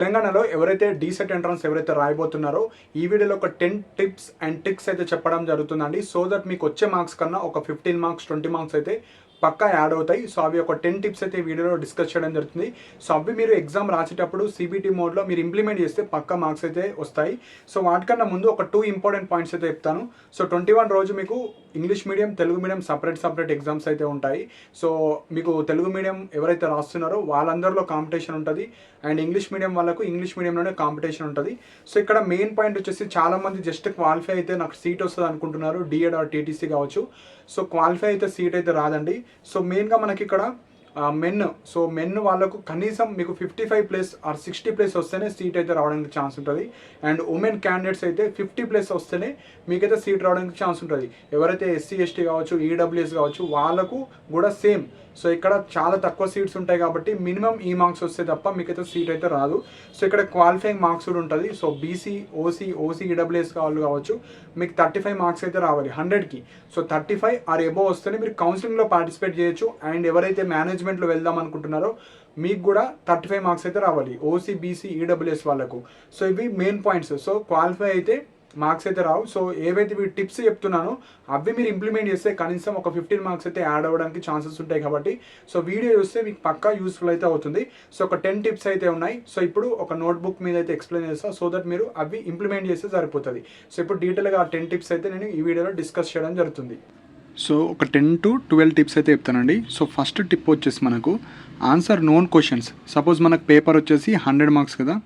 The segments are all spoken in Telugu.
తెలంగాణలో ఎవరైతే డీసెట్ ఎంట్రన్స్ ఎవరైతే రాయబోతున్నారో ఈ వీడియోలో ఒక 10 టిప్స్ అండ్ ట్రిక్స్ అయితే చెప్పడం జరుగుతుందండి. సో దట్ మీకు వచ్చే మార్క్స్ కన్నా ఒక 15 మార్క్స్ 20 మార్క్స్ అయితే పక్కా యాడ్ అవుతాయి. సో అవి ఒక 10 టిప్స్ అయితే ఈ వీడియోలో డిస్కస్ చేయడం జరుగుతుంది. సో అవి మీరు ఎగ్జామ్ రాసేటప్పుడు సిబిటి మోడ్లో మీరు ఇంప్లిమెంట్ చేస్తే పక్కా మార్క్స్ అయితే వస్తాయి. సో వాటికన్నా ముందు ఒక 2 ఇంపార్టెంట్ పాయింట్స్ అయితే చెప్తాను. సో 21 రోజు మీకు English medium Telugu medium separate exams అయితే ఉంటాయి. సో మీకు తెలుగు మీడియం ఎవరైతే రాస్తున్నారో వాళ్ళందరిలో కాంపిటీషన్ ఉంటుంది అండ్ ఇంగ్లీష్ మీడియం వాళ్ళకు ఇంగ్లీష్ మీడియంలోనే కాంపిటీషన్ ఉంటుంది. సో ఇక్కడ మెయిన్ పాయింట్ వచ్చేసి చాలామంది జస్ట్ క్వాలిఫై అయితే నాకు సీట్ వస్తుంది అనుకుంటున్నారు, డిఎడ్ ఆర్ టీటీసీ కావచ్చు. సో క్వాలిఫై అయితే సీట్ అయితే రాదండి. సో మెయిన్గా మనకి ఇక్కడ మెన్ వాళ్ళకు కనీసం మీకు 55+ ఆర్ 60+ వస్తేనే సీట్ అయితే రావడానికి ఛాన్స్ ఉంటుంది. అండ్ ఉమెన్ క్యాండిడేట్స్ అయితే 50+ వస్తేనే మీకైతే సీట్ రావడానికి ఛాన్స్ ఉంటుంది. ఎవరైతే ఎస్సీ ఎస్టీ కావచ్చు, ఈడబ్ల్యూఎస్ కావచ్చు వాళ్ళకు కూడా సేమ్. సో ఇక్కడ చాలా తక్కువ సీట్స్ ఉంటాయి కాబట్టి మినిమం ఈ మార్క్స్ వస్తే తప్ప మీకైతే సీట్ అయితే రాదు. సో ఇక్కడ క్వాలిఫైయింగ్ మార్క్స్ కూడా ఉంటుంది. సో బీసీ ఓసీ ఈడబ్ల్యూఎస్ వాళ్ళు కావచ్చు మీకు 35 మార్క్స్ అయితే రావాలి 100కి. సో 35 ఆర్ ఎబో వస్తేనే మీరు కౌన్సిలింగ్లో పార్టిసిపేట్ చేయొచ్చు. అండ్ ఎవరైతే మేనేజ్మెంట్లో వెళ్దాం అనుకుంటున్నారో మీకు కూడా 35 మార్క్స్ అయితే రావాలి ఓసీ బీసీ ఈడబ్ల్యూఎస్ వాళ్ళకు. సో ఇవి మెయిన్ పాయింట్స్. సో క్వాలిఫై అయితే మార్క్స్ అయితే రావు. సో ఏవైతే మీరు టిప్స్ చెప్తున్నానో అవి మీరు ఇంప్లిమెంట్ చేస్తే కనీసం ఒక 15 మార్క్స్ అయితే యాడ్ అవ్వడానికి ఛాన్సెస్ ఉంటాయి కాబట్టి సో వీడియో చూస్తే మీకు పక్కా యూస్ఫుల్ అయితే అవుతుంది. సో ఒక 10 టిప్స్ అయితే ఉన్నాయి. సో ఇప్పుడు ఒక నోట్బుక్ మీద అయితే ఎక్స్ప్లెయిన్ చేస్తాను సో దట్ మీరు అవి ఇంప్లిమెంట్ చేస్తే సరిపోతుంది. సో ఇప్పుడు డీటెయిల్గా ఆ 10 టిప్స్ అయితే నేను ఈ వీడియోలో డిస్కస్ చేయడం జరుగుతుంది. సో ఒక 10 to 12 టిప్స్ అయితే చెప్తానండి. సో ఫస్ట్ టిప్ వచ్చేసి మనకు ఆన్సర్ నోన్ క్వశ్చన్స్. సపోజ్ మనకు పేపర్ వచ్చేసి 100 మార్క్స్ కదా.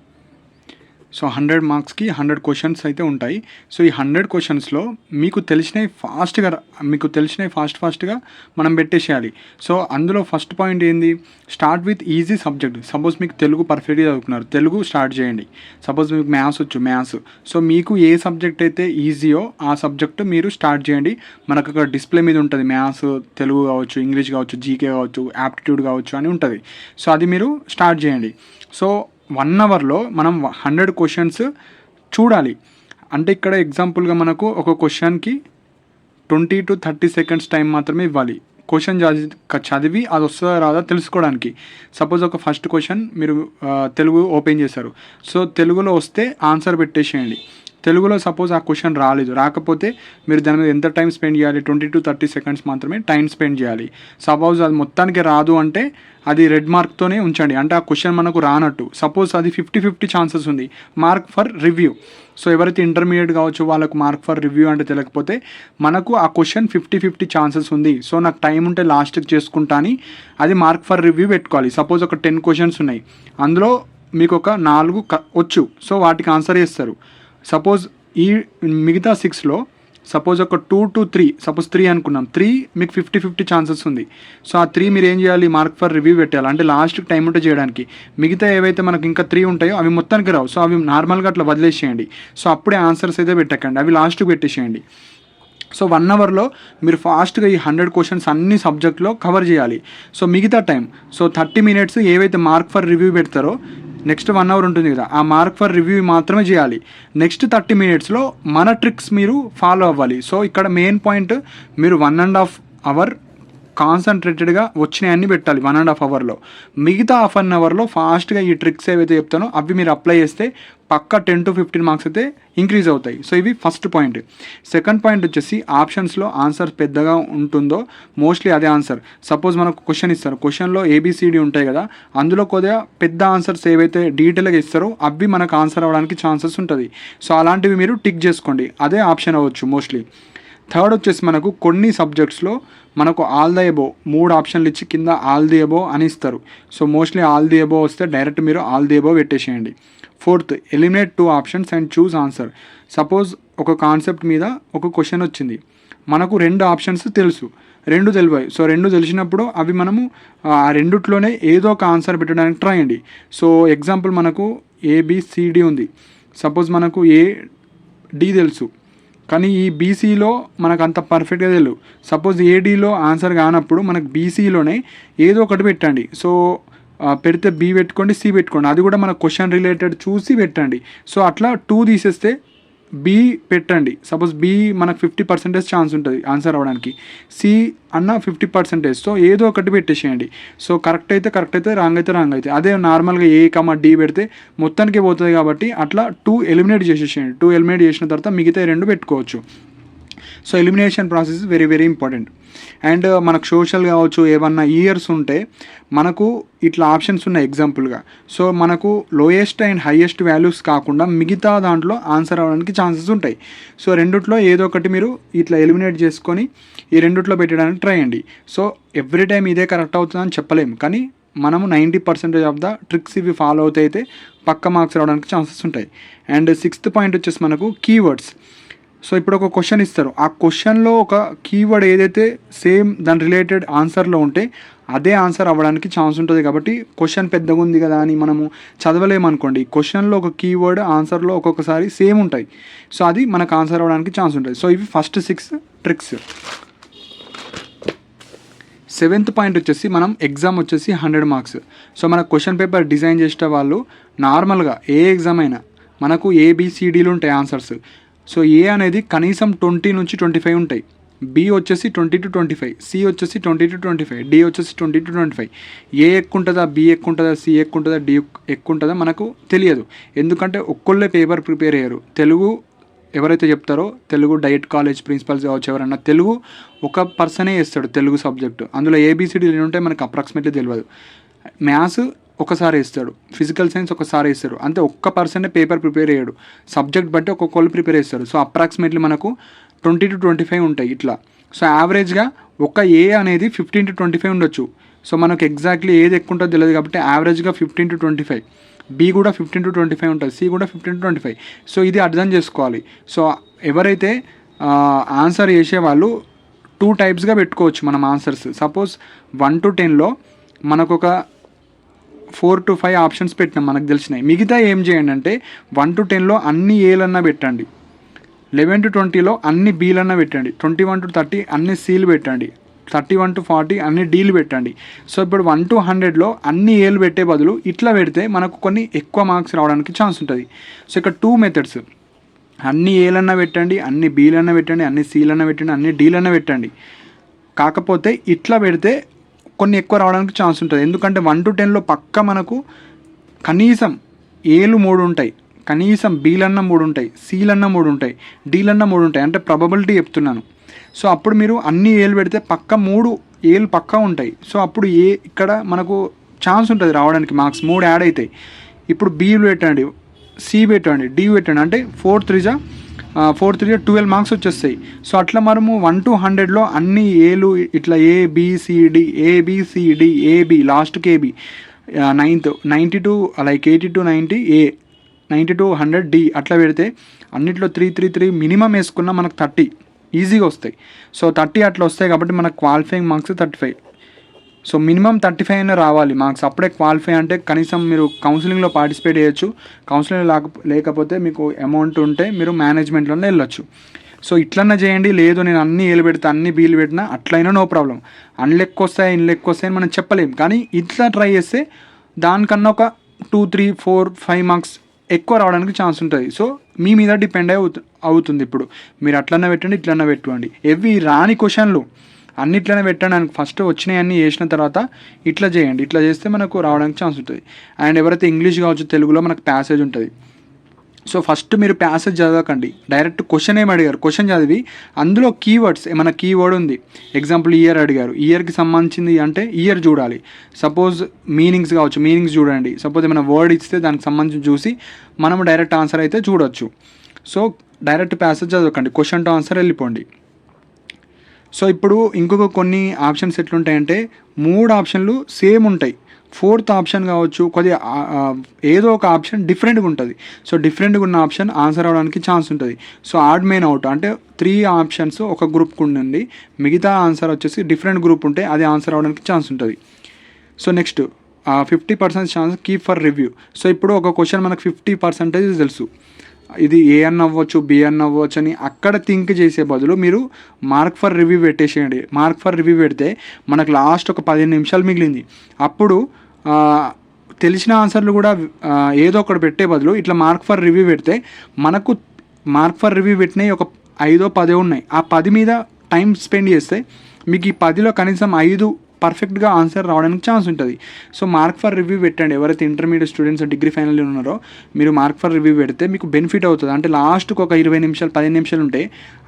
సో 100 మార్క్స్కి 100 క్వశ్చన్స్ అయితే ఉంటాయి. సో ఈ 100 క్వశ్చన్స్లో మీకు తెలిసినవి ఫాస్ట్గా మనం పెట్టేసేయాలి. సో అందులో ఫస్ట్ పాయింట్ ఏంది, start with easy subject. Suppose మీకు తెలుగు పర్ఫెక్ట్గా చదువుకున్నారు, తెలుగు స్టార్ట్ చేయండి. సపోజ్ మీకు మ్యాథ్స్. సో మీకు ఏ సబ్జెక్ట్ అయితే ఈజీయో ఆ సబ్జెక్ట్ మీరు స్టార్ట్ చేయండి. మనకు అక్కడ డిస్ప్లే మీద ఉంటుంది మ్యాథ్స్, తెలుగు కావచ్చు, ఇంగ్లీష్ కావచ్చు, జీకే కావచ్చు, యాప్టిట్యూడ్ కావచ్చు అని ఉంటుంది. సో అది మీరు స్టార్ట్ చేయండి. సో 1 అవర్లో మనం 100 క్వశ్చన్స్ చూడాలి. అంటే ఇక్కడ ఎగ్జాంపుల్గా మనకు ఒక క్వశ్చన్కి 20 to 30 సెకండ్స్ టైం మాత్రమే ఇవ్వాలి. క్వశ్చన్ చదివి అది వస్తుందా రాదా తెలుసుకోవడానికి. సపోజ్ ఒక ఫస్ట్ క్వశ్చన్ మీరు తెలుగు ఓపెన్ చేశారు. సో తెలుగులో వస్తే ఆన్సర్ పెట్టేసేయండి. తెలుగులో సపోజ్ ఆ క్వశ్చన్ రాకపోతే మీరు దాని మీద ఎంత టైం స్పెండ్ చేయాలి, 20 to 30 సెకండ్స్ మాత్రమే టైం స్పెండ్ చేయాలి. సపోజ్ అది మొత్తానికి రాదు అంటే అది రెడ్ మార్క్తోనే ఉంచండి, అంటే ఆ క్వశ్చన్ మనకు రానట్టు. సపోజ్ అది 50-50 ఛాన్సెస్ ఉంది, మార్క్ ఫర్ రివ్యూ. సో ఎవరైతే ఇంటర్మీడియట్ కావచ్చు వాళ్ళకు మార్క్ ఫర్ రివ్యూ అంటే తెలియకపోతే మనకు ఆ క్వశ్చన్ 50-50 ఛాన్సెస్ ఉంది. సో నాకు టైం ఉంటే లాస్ట్కి చేసుకుంటా అని అది మార్క్ ఫర్ రివ్యూ పెట్టుకోవాలి. సపోజ్ ఒక 10 క్వశ్చన్స్ ఉన్నాయి, అందులో మీకు ఒక 4 వచ్చు. సో వాటికి ఆన్సర్ చేస్తారు. సపోజ్ ఈ మిగతా 6లో సపోజ్ ఒక 2 to 3, సపోజ్ 3 అనుకున్నాం, 3 మీకు 50-50 ఛాన్సెస్ ఉంది. సో ఆ 3 మీరు ఏం చేయాలి, మార్క్ ఫర్ రివ్యూ పెట్టాలి, అంటే లాస్ట్కి టైం ఉంటే చేయడానికి. మిగతా ఏవైతే మనకు ఇంకా 3 ఉంటాయో అవి మొత్తానికి రావు. సో అవి నార్మల్గా అట్లా వదిలేసేయండి. సో అప్పుడే ఆన్సర్స్ అయితే పెట్టకండి, అవి లాస్ట్కి పెట్టేసేయండి. సో 1 అవర్లో మీరు ఫాస్ట్గా ఈ 100 క్వశ్చన్స్ అన్ని సబ్జెక్ట్లో కవర్ చేయాలి. సో మిగతా టైం 30 మినిట్స్ ఏవైతే మార్క్ ఫర్ రివ్యూ పెడతారో నెక్స్ట్ 1 అవర్ ఉంటుంది కదా, ఆ మార్క్ ఫర్ రివ్యూ మాత్రమే చేయాలి. నెక్స్ట్ 30 మినిట్స్లో మన ట్రిక్స్ మీరు ఫాలో అవ్వాలి. సో ఇక్కడ మెయిన్ పాయింట్ మీరు 1.5 అవర్ కాన్సన్ట్రేటెడ్గా వచ్చినాయన్నీ పెట్టాలి 1.5 అవర్లో. మిగతా 1/2 అవర్లో ఫాస్ట్గా ఈ ట్రిక్స్ ఏవైతే చెప్తానో అవి మీరు అప్లై చేస్తే పక్కా 10 to 15 మార్క్స్ అయితే ఇంక్రీజ్ అవుతాయి. సో ఇవి ఫస్ట్ పాయింట్. సెకండ్ పాయింట్ వచ్చేసి ఆప్షన్స్లో ఆన్సర్ పెద్దగా ఉంటుందో మోస్ట్లీ అదే ఆన్సర్. సపోజ్ మనకు క్వశ్చన్ ఇస్తారు, క్వశ్చన్లో ABCD ఉంటాయి కదా, అందులో కొద్దిగా పెద్ద ఆన్సర్స్ ఏవైతే డీటెయిల్గా ఇస్తారో అవి మనకు ఆన్సర్ అవ్వడానికి ఛాన్సెస్ ఉంటుంది. సో అలాంటివి మీరు టిక్ చేసుకోండి, అదే ఆప్షన్ అవ్వచ్చు మోస్ట్లీ. థర్డ్ వచ్చేసి మనకు కొన్ని సబ్జెక్ట్స్లో మనకు ఆల్ ద ఎబో 3 ఆప్షన్లు ఇచ్చి కింద ఆల్ ది ఎబో అని ఇస్తారు. So mostly all the above వస్తే డైరెక్ట్ మీరు ఆల్ ది ఎబో పెట్టేసేయండి. Fourth, eliminate 2 options and choose answer. Suppose ఒక కాన్సెప్ట్ మీద ఒక క్వశ్చన్ వచ్చింది, మనకు 2 ఆప్షన్స్ తెలుసు, 2 తెలివాయి. సో 2 తెలిసినప్పుడు అవి మనము ఆ రెండిట్లోనే ఏదో ఒక ఆన్సర్ పెట్టడానికి ట్రై చేయండి. సో ఎగ్జాంపుల్ మనకు ABCD ఉంది, సపోజ్ మనకు AD తెలుసు కానీ ఈ బీసీలో మనకు అంత పర్ఫెక్ట్గా తెలియదు. సపోజ్ ADలో ఆన్సర్ కానప్పుడు మనకు బీసీలోనే ఏదో ఒకటి పెట్టండి. సో పెడితే B పెట్టుకోండి, C పెట్టుకోండి, అది కూడా మన క్వశ్చన్ రిలేటెడ్ చూసి పెట్టండి. సో అట్లా 2 తీసేస్తే బి పెట్టండి. సపోజ్ బి మనకు 50% ఛాన్స్ ఉంటుంది ఆన్సర్ అవ్వడానికి, సి అన్న 50%. సో ఏదో ఒకటి పెట్టేసేయండి. సో కరెక్ట్ అయితే రాంగ్ అయితే. అదే నార్మల్గా ఏ కమా డి పెడితే మొత్తానికి పోతుంది కాబట్టి అట్లా 2 ఎలిమినేట్ చేసేసేయండి. 2 ఎలిమినేట్ చేసిన తర్వాత మిగతా 2 పెట్టుకోవచ్చు. So elimination process very very important. And మనకు సోషల్ కావచ్చు, ఏమన్నా ఇయర్స్ ఉంటే మనకు ఇట్లా ఆప్షన్స్ ఉన్నాయి ఎగ్జాంపుల్గా. సో మనకు లోయెస్ట్ అండ్ హైయెస్ట్ వాల్యూస్ కాకుండా మిగతా దాంట్లో ఆన్సర్ అవ్వడానికి ఛాన్సెస్ ఉంటాయి. సో రెండిట్లో ఏదో ఒకటి మీరు ఇట్లా ఎలిమినేట్ చేసుకొని ఈ రెండిట్లో పెట్టడానికి ట్రై చేయండి. సో ఎవ్రీ టైం ఇదే కరెక్ట్ అవుతుందని చెప్పలేము, కానీ మనము 90% ఆఫ్ ద ట్రిక్స్ ఇవి ఫాలో అయితే పక్క మార్క్స్ రావడానికి ఛాన్సెస్ ఉంటాయి. అండ్ 6th పాయింట్ వచ్చేసి మనకు కీవర్డ్స్. సో ఇప్పుడు ఒక క్వశ్చన్ ఇస్తారు, ఆ క్వశ్చన్లో ఒక కీవర్డ్ ఏదైతే సేమ్ దాని రిలేటెడ్ ఆన్సర్లో ఉంటే అదే ఆన్సర్ అవ్వడానికి ఛాన్స్ ఉంటుంది. కాబట్టి క్వశ్చన్ పెద్దగా ఉంది కదా అని మనము చదవలేమనుకోండి, క్వశ్చన్లో ఒక కీవర్డ్ ఆన్సర్లో ఒక్కొక్కసారి సేమ్ ఉంటాయి. సో అది మనకు ఆన్సర్ అవ్వడానికి ఛాన్స్ ఉంటుంది. సో ఇవి ఫస్ట్ 6 ట్రిక్స్. 7th పాయింట్ వచ్చేసి మనం ఎగ్జామ్ వచ్చేసి 100 మార్క్స్. సో మన క్వశ్చన్ పేపర్ డిజైన్ చేసే వాళ్ళు నార్మల్గా ఏ ఎగ్జామ్ అయినా మనకు ABCDలు ఉంటాయి ఆన్సర్స్. సో ఏ అనేది కనీసం 20 నుంచి 25 ఉంటాయి, బి వచ్చేసి 20 to 25, సి వచ్చేసి 20 to 25, డి వచ్చేసి 20 to 25. ఏ ఎక్కువ ఉంటుందా, బి ఎక్కువ ఉంటుందా, సి ఎక్కువ ఉంటుందా, డి ఎక్కువ ఉంటుందా మనకు తెలియదు. ఎందుకంటే ఒక్కళ్ళే పేపర్ ప్రిపేర్ అయ్యారు. తెలుగు ఎవరైతే చెప్తారో, తెలుగు డైట్ కాలేజ్ ప్రిన్సిపల్స్ కావచ్చు, ఎవరన్నా తెలుగు ఒక పర్సనే వేస్తాడు తెలుగు సబ్జెక్టు. అందులో ABCDలు ఉంటే మనకు అప్రాక్సిమేట్లీ తెలియదు. మ్యాథ్స్ ఒకసారి వేస్తాడు, ఫిజికల్ సైన్స్ ఒకసారి వేస్తారు, అంతే. ఒక్క పర్సనే పేపర్ ప్రిపేర్ అయ్యాడు. సబ్జెక్ట్ బట్టి ఒక్కొక్కళ్ళు ప్రిపేర్ చేస్తారు. సో అప్రాక్సిమేట్లీ మనకు 20 to 25 ఉంటాయి ఇట్లా. సో యావరేజ్గా ఒక ఏ అనేది 15 to 25 ఉండొచ్చు. సో మనకు ఎగ్జాక్ట్లీ ఏది ఎక్కువ ఉంటుందో తెలియదు కాబట్టి యావరేజ్గా 15 to 25, బి కూడా 15 to 25 ఉంటుంది, సి కూడా 15 to 25. సో ఇది అర్థం చేసుకోవాలి. సో ఎవరైతే ఆన్సర్ చేసేవాళ్ళు 2 టైప్స్గా పెట్టుకోవచ్చు మనం ఆన్సర్స్. సపోజ్ 1 to 10లో మనకు ఒక 4 to 5 ఆప్షన్స్ పెట్టినాం మనకు తెలిసినాయి. మిగతా ఏం చేయండి అంటే 1 to 10లో అన్ని ఏలన్నా పెట్టండి, 11 to 20లో అన్ని బీలన్నా పెట్టండి, 21 to 30 అన్ని సీలు పెట్టండి, 31 to 40 అన్ని డీలు పెట్టండి. సో ఇప్పుడు 1 to 100లో అన్ని ఏలు పెట్టే బదులు ఇట్లా పెడితే మనకు కొన్ని ఎక్కువ మార్క్స్ రావడానికి ఛాన్స్ ఉంటుంది. సో ఇక్కడ 2 మెథడ్స్, అన్ని ఏలన్నా పెట్టండి, అన్ని బీలన్నా పెట్టండి, అన్ని సీలన్నా పెట్టండి, అన్ని డీలన్నా పెట్టండి. కాకపోతే ఇట్లా పెడితే కొన్ని ఎక్కువ రావడానికి ఛాన్స్ ఉంటుంది. ఎందుకంటే 1 to 10లో పక్క మనకు కనీసం ఏలు 3 ఉంటాయి, కనీసం బీలన్నా 3 ఉంటాయి, సీలన్నా 3 ఉంటాయి, డీలన్నా 3 ఉంటాయి. అంటే ప్రాబబిలిటీ చెప్తున్నాను. సో అప్పుడు మీరు అన్ని ఏలు పెడితే పక్క 3 ఏలు పక్కా ఉంటాయి. సో అప్పుడు ఇక్కడ మనకు ఛాన్స్ ఉంటుంది రావడానికి మార్క్స్ 3 యాడ్ అవుతాయి. ఇప్పుడు బీలు పెట్టండి, సి పెట్టండి, డి పెట్టండి, అంటే 4 3 12 మార్క్స్ వచ్చేస్తాయి. సో అట్లా మనము 1 to 100లో అన్ని ఏలు ఇట్లా ABCD ఏబి లాస్ట్కి A B, 90 to 80 to 90 A, 90 to 100 D అట్లా పెడితే అన్నిట్లో 3 మినిమం వేసుకున్నా మనకు 30 ఈజీగా వస్తాయి. సో 30 అట్లా వస్తాయి కాబట్టి మనకు క్వాలిఫైయింగ్ మార్క్స్ 35. సో మినిమం 35 అయినా రావాలి మార్క్స్, అప్పుడే క్వాలిఫై. అంటే కనీసం మీరు కౌన్సిలింగ్లో పార్టిసిపేట్ చేయొచ్చు. కౌన్సిలింగ్ లేకపోతే మీకు అమౌంట్ ఉంటే మీరు మేనేజ్మెంట్లోనే వెళ్ళొచ్చు. సో ఇట్లన్నా చేయండి. లేదు నేను అన్ని ఏలు పెడితే అన్ని బీలు పెట్టినా అట్లయినా నో ప్రాబ్లం. అన్ని ఎక్కువ వస్తాయి ఇన్ని ఎక్కువ వస్తాయని మనం చెప్పలేం, కానీ ఇట్లా ట్రై చేస్తే దానికన్నా ఒక 2 3 4 5 మార్క్స్ ఎక్కువ రావడానికి ఛాన్స్ ఉంటుంది. సో మీ మీద డిపెండ్ అవుతుంది. ఇప్పుడు మీరు అట్లన్నా పెట్టండి, ఇట్లన్నా పెట్టుకోండి. ఎవి రాని క్వశ్చన్లు అన్నిట్లనే పెట్టండి. ఫస్ట్ వచ్చినాయి అన్నీ చేసిన తర్వాత ఇట్లా చేయండి. ఇట్లా చేస్తే మనకు రావడానికి ఛాన్స్ ఉంటుంది. అండ్ ఎవరైతే ఇంగ్లీష్ కావచ్చు, తెలుగులో మనకు ప్యాసేజ్ ఉంటుంది. సో ఫస్ట్ మీరు ప్యాసేజ్ చదవకండి, డైరెక్ట్ క్వశ్చన్ ఏమి అడిగారు క్వశ్చన్ చదివి అందులో కీవర్డ్స్ ఏమైనా కీవర్డ్ ఉంది, ఎగ్జాంపుల్ ఇయర్ అడిగారు, ఇయర్కి సంబంధించింది అంటే ఇయర్ చూడాలి. సపోజ్ మీనింగ్స్ కావచ్చు, మీనింగ్స్ చూడండి. సపోజ్ ఏమైనా వర్డ్ ఇస్తే దానికి సంబంధించి చూసి మనం డైరెక్ట్ ఆన్సర్ అయితే చూడొచ్చు. సో డైరెక్ట్ ప్యాసేజ్ చదవకండి, క్వశ్చన్ టు ఆన్సర్ వెళ్ళిపోండి. సో ఇప్పుడు ఇంకొక కొన్ని ఆప్షన్స్ ఎట్లుంటాయంటే 3 ఆప్షన్లు సేమ్ ఉంటాయి, 4th ఆప్షన్ కావచ్చు కొద్దిగా ఏదో ఒక ఆప్షన్ డిఫరెంట్గా ఉంటుంది. సో డిఫరెంట్గా ఉన్న ఆప్షన్ ఆన్సర్ అవడానికి ఛాన్స్ ఉంటుంది. సో ఆడ్ మెయిన్ అవుట్ అంటే 3 ఆప్షన్స్ ఒక గ్రూప్కి ఉండండి, మిగతా ఆన్సర్ వచ్చేసి డిఫరెంట్ గ్రూప్ ఉంటే అది ఆన్సర్ అవడానికి ఛాన్స్ ఉంటుంది. So next 50% chance keep for review. So ఇప్పుడు ఒక క్వశ్చన్ మనకు 50% తెలుసు, ఇది ఏ అన్న అవ్వచ్చు, బి అన్న అవ్వచ్చు అని అక్కడ థింక్ చేసే బదులు మీరు మార్క్ ఫర్ రివ్యూ పెట్టేసేయండి. మార్క్ ఫర్ రివ్యూ పెడితే మనకు లాస్ట్ ఒక 15 నిమిషాలు మిగిలింది. అప్పుడు తెలిసిన ఆన్సర్లు కూడా ఏదో ఒకటి పెట్టే బదులు ఇట్లా మార్క్ ఫర్ రివ్యూ పెడితే మనకు మార్క్ ఫర్ రివ్యూ పెట్టినవి ఒక 5-10 ఉన్నాయి. ఆ 10 మీద టైం స్పెండ్ చేస్తే మీకు ఈ 10లో కనీసం 5 పర్ఫెక్ట్గా ఆన్సర్ రావడానికి ఛాన్స్ ఉంటుంది. సో మార్క్ ఫర్ రివ్యూ పెట్టండి. ఎవరైతే ఇంటర్మీడియట్ స్టూడెంట్స్ డిగ్రీ ఫైనల్ ఉన్నారో మీరు మార్క్ ఫర్ రివ్యూ పెడితే మీకు బెనిఫిట్ అవుతుంది. అంటే లాస్ట్కి ఒక 20 నిమిషాలు 15 నిమిషాలు ఉంటే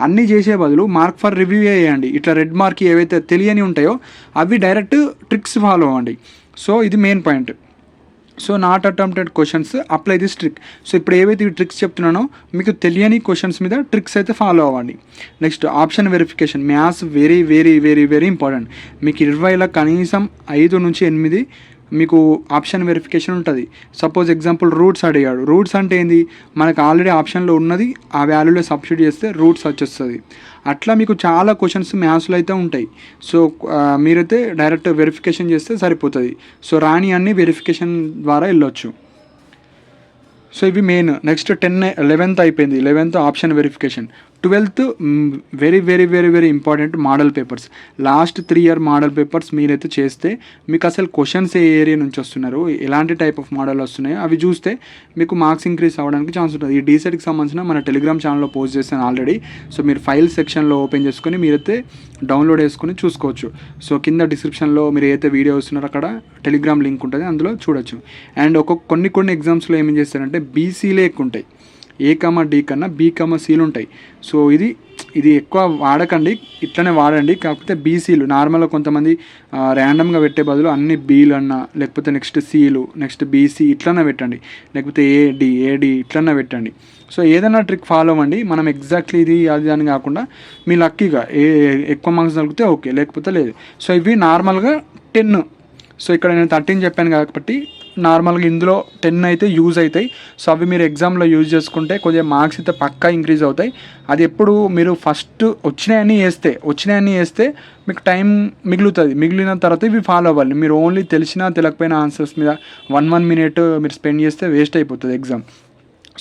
అన్నీ చేసే బదులు మార్క్ ఫర్ రివ్యూ చేయండి. ఇట్లా రెడ్ మార్క్ ఏవైతే తెలియని ఉంటాయో అవి డైరెక్ట్ ట్రిక్స్ ఫాలో అవ్వండి. సో ఇది main point. So not attempted questions apply this trick. So ఇప్పుడు ఏవైతే ఈ ట్రిక్స్ చెప్తున్నానో మీకు తెలియని క్వశ్చన్స్ మీద ట్రిక్స్ అయితే ఫాలో అవ్వండి. Next option verification. Maths very very very very important. మీకు 20లో కనీసం 5 నుంచి 8 మీకు ఆప్షన్ వెరిఫికేషన్ ఉంటుంది. సపోజ్ ఎగ్జాంపుల్ రూట్స్ అడిగాడు. రూట్స్ అంటే ఏంది, మనకు ఆల్రెడీ ఆప్షన్లో ఉన్నది ఆ వాల్యూలో సబ్స్టిట్యూట్ చేస్తే రూట్స్ వచ్చేస్తుంది. అట్లా మీకు చాలా క్వశ్చన్స్ మ్యాథ్స్లో అయితే ఉంటాయి. సో మీరైతే డైరెక్ట్ వెరిఫికేషన్ చేస్తే సరిపోతుంది. సో రాని అన్ని వెరిఫికేషన్ ద్వారా వెళ్ళొచ్చు. సో ఇవి మెయిన్. నెక్స్ట్ 11th అయిపోయింది. 11th option verification. 12th very very very very important model papers. Last 3 year model papers మీరైతే చేస్తే మీకు అసలు క్వశ్చన్స్ ఏ ఏరియా నుంచి వస్తున్నారు, ఎలాంటి టైప్ ఆఫ్ మోడల్ వస్తున్నాయో అవి చూస్తే మీకు మార్క్స్ ఇంక్రీజ్ అవ్వడానికి ఛాన్స్ ఉంటుంది. ఈ డీసెట్కి సంబంధించిన మన టెలిగ్రామ్ ఛానల్లో పోస్ట్ చేశాను ఆల్రెడీ. సో మీరు ఫైల్ సెక్షన్లో ఓపెన్ చేసుకొని మీరైతే డౌన్లోడ్ చేసుకొని చూసుకోవచ్చు. సో కింద డిస్క్రిప్షన్లో మీరు ఏదైతే వీడియో వస్తున్నారో అక్కడ టెలిగ్రామ్ లింక్ ఉంటుంది, అందులో చూడొచ్చు. అండ్ కొన్ని ఎగ్జామ్స్లో ఏం చేస్తారంటే బీసీలే ఎక్కువ ఉంటాయి. A, D కన్నా B, Cలు ఉంటాయి. సో ఇది ఎక్కువ వాడకండి, ఇట్లనే వాడండి. కాకపోతే బీసీలు నార్మల్గా కొంతమంది ర్యాండమ్గా పెట్టే బదులు అన్ని బీలు అన్నా లేకపోతే నెక్స్ట్ Cలు నెక్స్ట్ BC ఇట్లన్నా పెట్టండి, లేకపోతే AD ఇట్లన్నా పెట్టండి. సో ఏదైనా ట్రిక్ ఫాలో అవ్వండి. మనం ఎగ్జాక్ట్లీ ఇది అది అని కాకుండా మీ లక్కీగా ఎక్కువ మార్క్స్ తగ్గితే ఓకే, లేకపోతే లేదు. సో ఇవి నార్మల్గా 10. సో ఇక్కడ నేను 13 చెప్పాను కాబట్టి నార్మల్గా ఇందులో 10 అయితే యూజ్ అవుతాయి. సో అవి మీరు ఎగ్జామ్లో యూజ్ చేసుకుంటే కొద్దిగా మార్క్స్ అయితే పక్కా ఇంక్రీజ్ అవుతాయి. అది ఎప్పుడు మీరు ఫస్ట్ వచ్చినాయని వేస్తే మీకు టైం మిగులుతుంది. మిగిలిన తర్వాత ఇవి ఫాలో అవ్వాలి. మీరు ఓన్లీ తెలిసినా తెలియకపోయినా ఆన్సర్స్ మీద 1 minute మీరు స్పెండ్ చేస్తే వేస్ట్ అయిపోతుంది ఎగ్జామ్.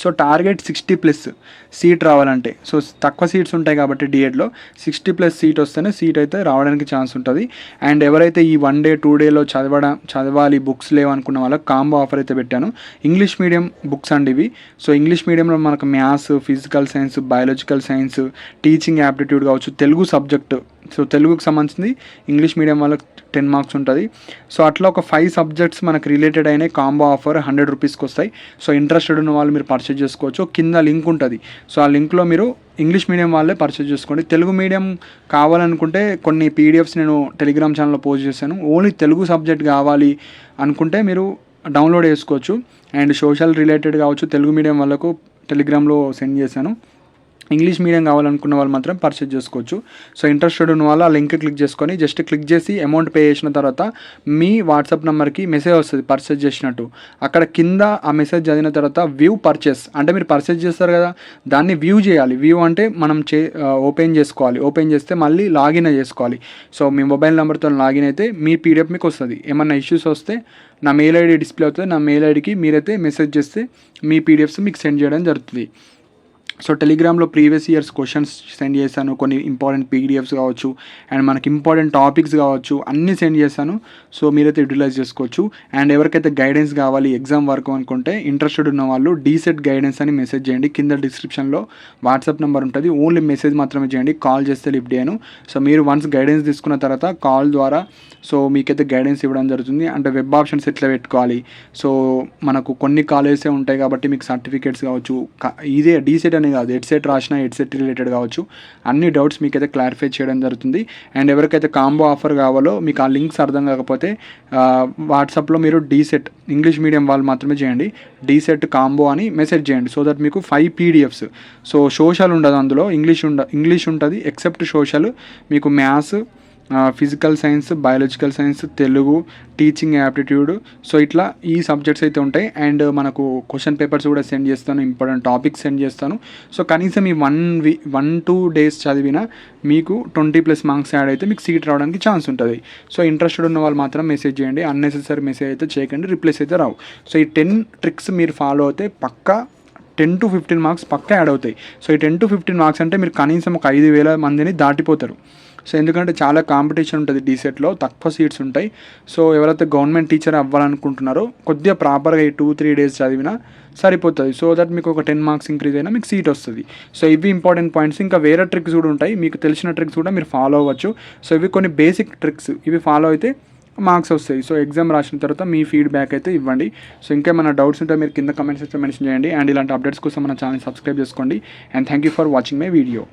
సో టార్గెట్ 60+ సీట్ రావాలంటే. సో తక్కువ సీట్స్ ఉంటాయి కాబట్టి డిఎడ్లో 60+ సీట్ వస్తేనే సీట్ అయితే రావడానికి ఛాన్స్ ఉంటుంది. అండ్ ఎవరైతే ఈ 1 day 2 dayలో చదవాలి బుక్స్ లేవనుకున్న వాళ్ళకి కాంబో ఆఫర్ అయితే పెట్టాను. ఇంగ్లీష్ మీడియం బుక్స్ అండి ఇవి. సో ఇంగ్లీష్ మీడియంలో మనకు maths, physical science, biological science, teaching aptitude కావచ్చు, తెలుగు సబ్జెక్టు. సో తెలుగుకి సంబంధించింది ఇంగ్లీష్ మీడియం వాళ్ళకి 10 marks ఉంటుంది. సో అట్లా ఒక 5 subjects మనకు రిలేటెడ్ అయిన కాంబో ఆఫర్ 100 rupeesకి వస్తాయి. సో ఇంట్రెస్టెడ్ ఉన్న వాళ్ళు మీరు పర్చేజ్ చేసుకోవచ్చు. కింద లింక్ ఉంటుంది. సో ఆ లింక్లో మీరు ఇంగ్లీష్ మీడియం వాళ్ళే పర్చేజ్ చేసుకోండి. తెలుగు మీడియం కావాలనుకుంటే కొన్ని PDFs నేను టెలిగ్రామ్ ఛానల్లో పోస్ట్ చేశాను. ఓన్లీ తెలుగు సబ్జెక్ట్ కావాలి అనుకుంటే మీరు డౌన్లోడ్ చేసుకోవచ్చు. అండ్ సోషల్ రిలేటెడ్ కావచ్చు తెలుగు మీడియం వాళ్ళకు టెలిగ్రామ్లో సెండ్ చేశాను. ఇంగ్లీష్ మీడియం కావాలనుకున్న వాళ్ళు మాత్రం పర్చేజ్ చేసుకోవచ్చు. సో ఇంట్రెస్టెడ్ ఉన్న వాళ్ళు ఆ లింక్ క్లిక్ చేసుకొని జస్ట్ క్లిక్ చేసి అమౌంట్ పే చేసిన తర్వాత మీ వాట్సాప్ నెంబర్కి మెసేజ్ వస్తుంది పర్చేజ్ చేసినట్టు. అక్కడ కింద ఆ మెసేజ్ చదివిన తర్వాత వ్యూ పర్చేస్ అంటే మీరు పర్చేజ్ చేస్తారు కదా, దాన్ని వ్యూ చేయాలి. వ్యూ అంటే మనం ఓపెన్ చేసుకోవాలి. ఓపెన్ చేస్తే మళ్ళీ లాగిన్ చేసుకోవాలి. సో మీ మొబైల్ నెంబర్తో లాగిన్ అయితే మీ PDF మీకు వస్తుంది. ఏమన్నా ఇష్యూస్ వస్తే నా మెయిల్ ID డిస్ప్లే అవుతుంది. నా మెయిల్ IDకి మీరైతే మెసేజ్ చేస్తే మీ PDFs మీకు సెండ్ చేయడం జరుగుతుంది. సో టెలిగ్రామ్లో ప్రీవియస్ ఇయర్స్ క్వశ్చన్స్ సెండ్ చేశాను, కొన్ని ఇంపార్టెంట్ PDFs కావచ్చు అండ్ మనకి ఇంపార్టెంట్ టాపిక్స్ కావచ్చు అన్నీ సెండ్ చేశాను. సో మీరైతే యూటిలైజ్ చేసుకోవచ్చు. అండ్ ఎవరికైతే గైడెన్స్ కావాలి ఎగ్జామ్ వరకు అనుకుంటే ఇంట్రెస్టెడ్ ఉన్న వాళ్ళు డీసెట్ గైడెన్స్ అని మెసేజ్ చేయండి. కింద డిస్క్రిప్షన్లో వాట్సాప్ నెంబర్ ఉంటుంది. ఓన్లీ మెసేజ్ మాత్రమే చేయండి, కాల్ చేస్తే లిఫ్ట్ చేయను. సో మీరు వన్స్ గైడెన్స్ తీసుకున్న తర్వాత కాల్ ద్వారా సో మీకైతే గైడెన్స్ ఇవ్వడం జరుగుతుంది. అంటే వెబ్ ఆప్షన్స్ ఎట్లా పెట్టుకోవాలి, సో మనకు కొన్ని కాలేజెసే ఉంటాయి కాబట్టి మీకు సర్టిఫికేట్స్ కావచ్చు, ఇదే డీసెట్ అని కాదు హెడ్సెట్ రాసినా హెడ్సెట్ రిలేటెడ్ కావచ్చు అన్ని డౌట్స్ మీకైతే క్లారిఫై చేయడం జరుగుతుంది. అండ్ ఎవరికైతే కాంబో ఆఫర్ కావాలో మీకు ఆ లింక్స్ అర్థం కాకపోతే వాట్సాప్లో మీరు డీసెట్ ఇంగ్లీష్ మీడియం వాళ్ళు మాత్రమే చేయండి, డీసెట్ కాంబో అని మెసేజ్ చేయండి. సో దట్ మీకు 5 PDFs. సో సోషల్ ఉండదు అందులో, ఇంగ్లీష్ ఉంటుంది ఎక్సెప్ట్ సోషల్. మీకు maths, physical science, biological science, Telugu, teaching aptitude, so ఇట్లా ఈ సబ్జెక్ట్స్ అయితే ఉంటాయి. అండ్ మనకు క్వశ్చన్ పేపర్స్ కూడా సెండ్ చేస్తాను, ఇంపార్టెంట్ టాపిక్స్ సెండ్ చేస్తాను. సో కనీసం ఈ 1-2 days చదివినా మీకు 20+ marks యాడ్ అయితే మీకు సీట్ రావడానికి ఛాన్స్ ఉంటుంది. సో ఇంట్రెస్టెడ్ ఉన్న వాళ్ళు మాత్రం మెసేజ్ చేయండి, అన్నెసెసరీ మెసేజ్ అయితే చేయకండి, రిప్లేస్ అయితే రావు. సో ఈ 10 tricks మీరు ఫాలో అయితే పక్కా 10 to 15 marks పక్కా యాడ్ అవుతాయి. సో ఈ 10 to 15 marks అంటే మీరు కనీసం ఒక 5,000 మందిని దాటిపోతారు. సో ఎందుకంటే చాలా కాంపిటీషన్ ఉంటుంది డీసెట్లో, తక్కువ సీట్స్ ఉంటాయి. సో ఎవరైతే గవర్నమెంట్ టీచర్ అవ్వాలనుకుంటున్నారో కొద్దిగా ప్రాపర్గా ఈ 2-3 డేస్ చదివినా సరిపోతుంది. సో దట్ మీకు ఒక 10 మార్క్స్ ఇంక్రీజ్ అయినా మీకు సీట్ వస్తుంది. సో ఇవి ఇంపార్టెంట్ పాయింట్స్. ఇంకా వేరే ట్రిక్స్ కూడా ఉంటాయి, మీకు తెలిసిన ట్రిక్స్ కూడా మీరు ఫాలో అవ్వచ్చు. సో ఇవి కొన్ని బేసిక్ ట్రిక్స్, ఇవి ఫాలో అయితే మార్క్స్ వస్తాయి. సో ఎగ్జామ్ రాసిన తర్వాత మీ ఫీడ్బ్యాక్ అయితే ఇవ్వండి. సో ఇంకేమైనా డౌట్స్ ఉంటే మీరు కింద కమెంట్స్ అయితే మెన్షన్ చేయండి. అండ్ ఇలాంటి అప్డేట్స్ కోసం మన ఛానల్ సబ్స్క్రైబ్ చేసుకోండి. And thank you for watching my video.